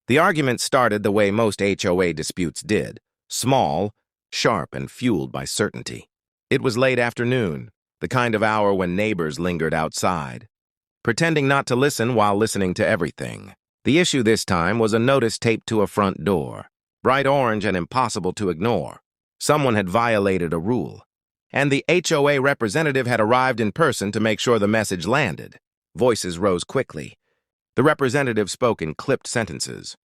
The argument started the way most HOA disputes did, small, sharp, and fueled by certainty. It was late afternoon, the kind of hour when neighbors lingered outside, pretending not to listen while listening to everything. The issue this time was a notice taped to a front door, bright orange and impossible to ignore. Someone had violated a rule, and the HOA representative had arrived in person to make sure the message landed. Voices rose quickly. The representative spoke in clipped sentences,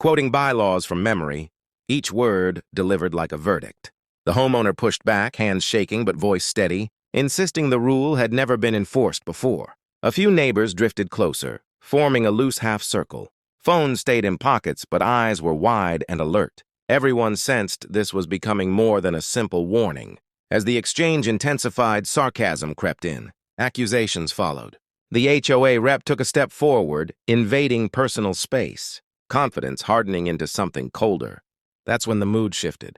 quoting bylaws from memory, each word delivered like a verdict. The homeowner pushed back, hands shaking but voice steady, insisting the rule had never been enforced before. A few neighbors drifted closer, forming a loose half-circle. Phones stayed in pockets, but eyes were wide and alert. Everyone sensed this was becoming more than a simple warning. As the exchange intensified, sarcasm crept in. Accusations followed. The HOA rep took a step forward, invading personal space, confidence hardening into something colder. That's when the mood shifted.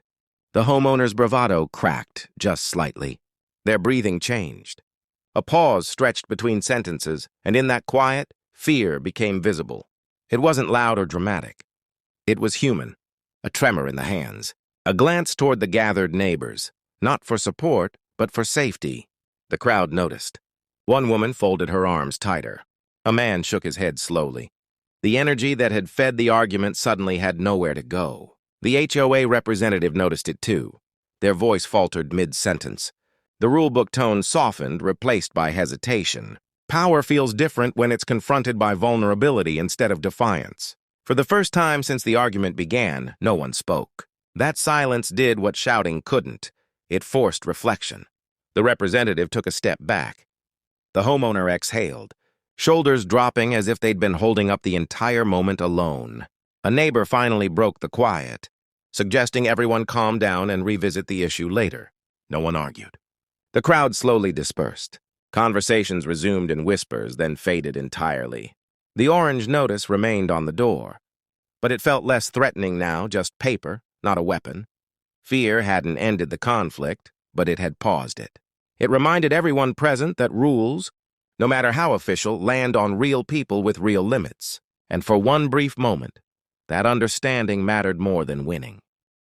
The homeowner's bravado cracked just slightly. Their breathing changed. A pause stretched between sentences, and in that quiet, fear became visible. It wasn't loud or dramatic. It was human, a tremor in the hands, a glance toward the gathered neighbors, not for support, but for safety. The crowd noticed. One woman folded her arms tighter. A man shook his head slowly. The energy that had fed the argument suddenly had nowhere to go. The HOA representative noticed it too. Their voice faltered mid-sentence. The rulebook tone softened, replaced by hesitation. Power feels different when it's confronted by vulnerability instead of defiance. For the first time since the argument began, no one spoke. That silence did what shouting couldn't. It forced reflection. The representative took a step back. The homeowner exhaled, shoulders dropping as if they'd been holding up the entire moment alone. A neighbor finally broke the quiet, suggesting everyone calm down and revisit the issue later. No one argued. The crowd slowly dispersed. Conversations resumed in whispers, then faded entirely. The orange notice remained on the door, but it felt less threatening now, just paper, not a weapon. Fear hadn't ended the conflict, but it had paused it. It reminded everyone present that rules, no matter how official, land on real people with real limits. And for one brief moment, that understanding mattered more than winning.